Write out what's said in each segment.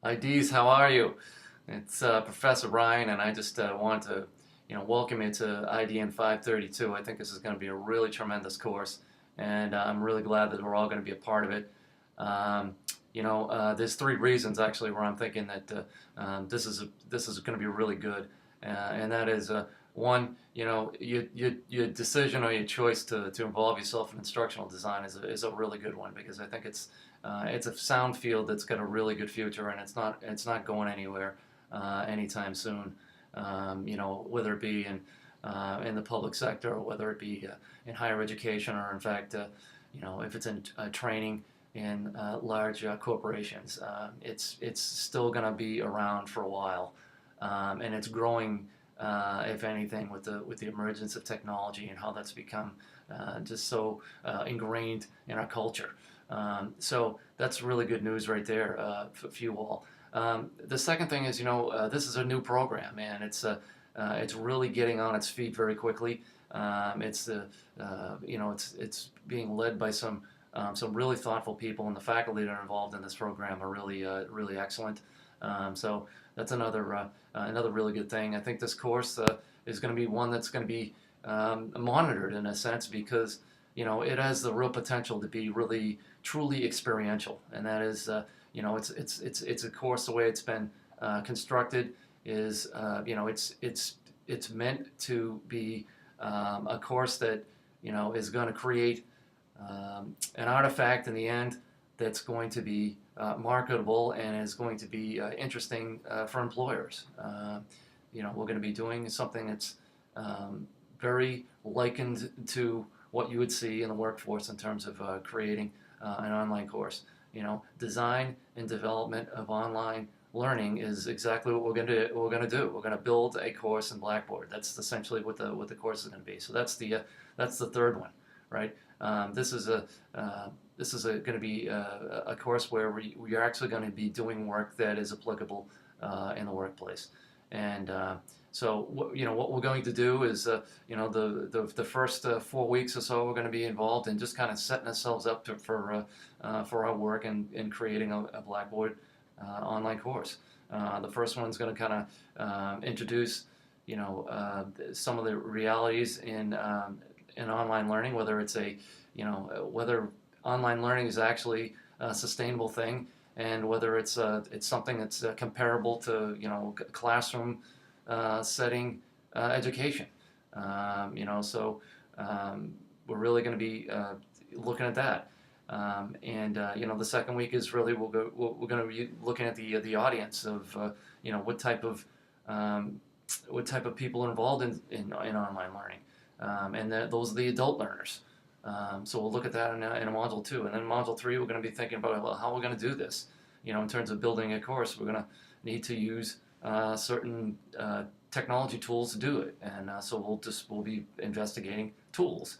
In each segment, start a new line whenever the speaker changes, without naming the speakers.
IDs, how are you? It's Professor Ryan, and I just want to, welcome you to IDN 532. I think this is going to be a really tremendous course, and I'm really glad that we're all going to be a part of it. Um, there's three reasons actually where I'm thinking that this is going to be really good, and that is one, your decision or your choice to involve yourself in instructional design is a really good one because I think it's a sound field that's got a really good future, and it's not going anywhere anytime soon. Whether it be in the public sector or whether it be in higher education or in fact, if it's in training in large corporations, it's still going to be around for a while, and it's growing. If anything, with the emergence of technology and how that's become just so ingrained in our culture. So that's really good news right there for you all. The second thing is, this is a new program, and it's really getting on its feet very quickly. It's being led by some really thoughtful people, and the faculty that are involved in this program are really excellent. So that's another really good thing. I think this course is going to be one that's going to be monitored in a sense because it has the real potential to be really truly experiential, and that is it's a course. The way it's been constructed is it's meant to be a course that is going to create an artifact in the end that's going to be marketable and is going to be interesting for employers. We're going to be doing something that's very likened to what you would see in the workforce in terms of creating an online course. Design and development of online learning is exactly what we're going to do. We're going to build a course in Blackboard. That's essentially what the course is going to be. So that's the third one, right? This is going to be a course where we are actually going to be doing work that is applicable in the workplace. And so what we're going to do is the first 4 weeks or so we're going to be involved in just kind of setting ourselves up for our work in creating a Blackboard online course. The first one's going to kind of introduce some of the realities in online learning, whether whether online learning is actually a sustainable thing, and whether it's something that's comparable to classroom setting education. So we're really going to be looking at that. And the second week is really we're going to be looking at the audience of what type of people are involved in online learning, and those are the adult learners. So we'll look at that in a module 2, and then module 3 we're going to be thinking about how we're going to do this. In terms of building a course, we're going to need to use certain technology tools to do it, and so we'll be investigating tools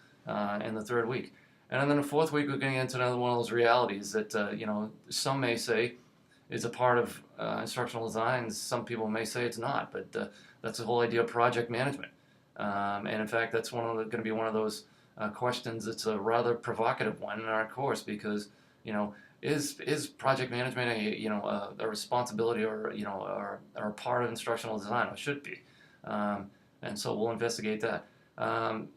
in the third week. And then the fourth week, we're going to get into another one of those realities that some may say is a part of instructional design. Some people may say it's not, but that's the whole idea of project management. And in fact, that's going to be one of those questions. It's a rather provocative one in our course because is project management a responsibility or a part of instructional design, or should be, and so we'll investigate that.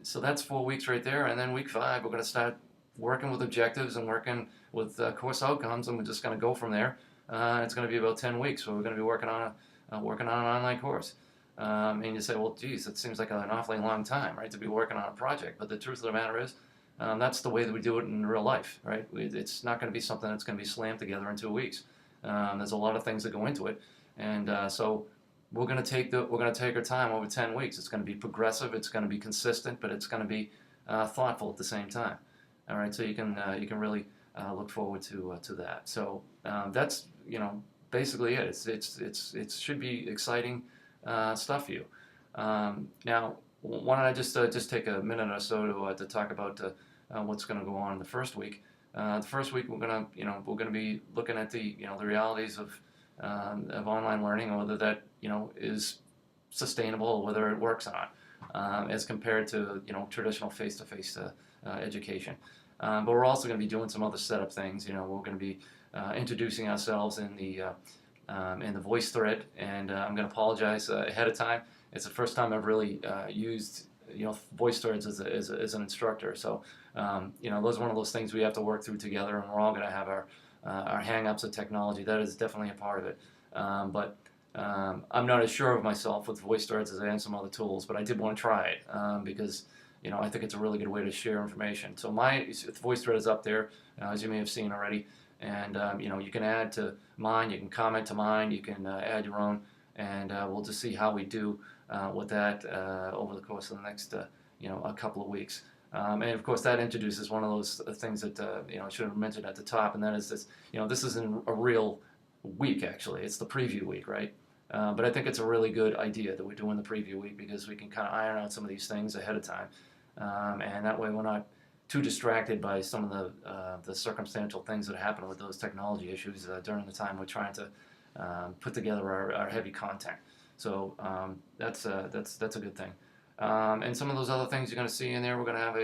So that's 4 weeks right there, and then week 5 we're going to start working with objectives and working with course outcomes, and we're just going to go from there. It's going to be about 10 weeks where we're going to be working on an online course. And you say, well, geez, it seems like an awfully long time, right, to be working on a project. But the truth of the matter is, that's the way that we do it in real life, right? It's not going to be something that's going to be slammed together in 2 weeks. There's a lot of things that go into it, and so we're going to take our time over 10 weeks. It's going to be progressive. It's going to be consistent, but it's going to be thoughtful at the same time. All right, so you can really look forward to that. So that's basically it. It should be exciting stuff for you. Now, why don't I just take a minute or so to talk about what's going to go on in the first week. The first week we're going to be looking at the realities of online learning, whether that is sustainable, or whether it works or not, as compared to traditional face-to-face education. But we're also going to be doing some other setup things. We're going to be introducing ourselves in the in the voice thread, and I'm going to apologize ahead of time. It's the first time I've really used voice threads as an instructor. So those are one of those things we have to work through together, and we're all going to have our hang-ups of technology. That is definitely a part of it. But I'm not as sure of myself with voice threads as I am some other tools, but I did want to try it because I think it's a really good way to share information. So my voice thread is up there, as you may have seen already, and you can add to mine, you can comment to mine, you can add your own, and we'll just see how we do with that over the course of the next a couple of weeks. And of course, that introduces one of those things that I should have mentioned at the top, and that is this. This isn't a real week actually; it's the preview week, right? But I think it's a really good idea that we're doing the preview week because we can kind of iron out some of these things ahead of time, and that way we're not too distracted by some of the circumstantial things that happen with those technology issues during the time we're trying to put together our heavy content. So that's a good thing. And some of those other things you're going to see in there, we're going to have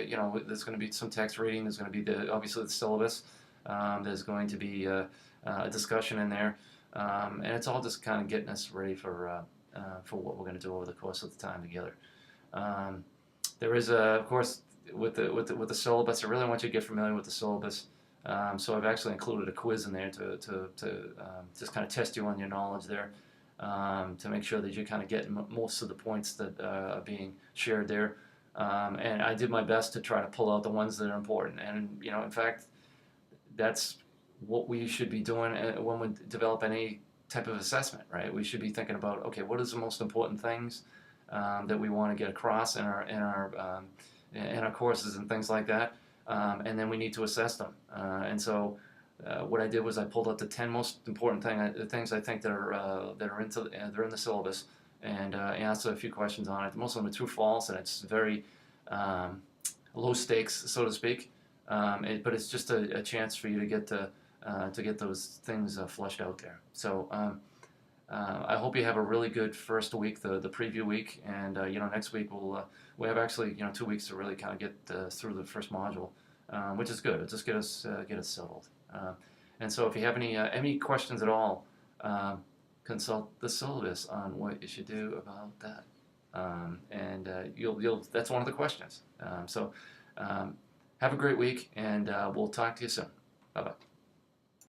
there's going to be some text reading. There's going to be obviously the syllabus. There's going to be a discussion in there, and it's all just kind of getting us ready for what we're going to do over the course of the time together. There is of course with the syllabus. I really want you to get familiar with the syllabus. So I've actually included a quiz in there to just kind of test you on your knowledge there. To make sure that you kind of get most of the points that are being shared there. And I did my best to try to pull out the ones that are important. And, in fact, that's what we should be doing when we develop any type of assessment, right? We should be thinking about, okay, what is the most important things that we want to get across in our courses and things like that. And then we need to assess them. And so what I did was I pulled out the 10 most important things I think that are in the syllabus, and answered a few questions on it. Most of them are true, false, and it's very low stakes, so to speak. But it's just a chance for you to get those things flushed out there. So I hope you have a really good first week, the preview week, and next week we have actually 2 weeks to really kind of get through the first module, which is good. It'll just get us settled. And so if you have any questions at all, consult the syllabus on what you should do about that. And that's one of the questions. So have a great week, and we'll talk to you soon. Bye-bye.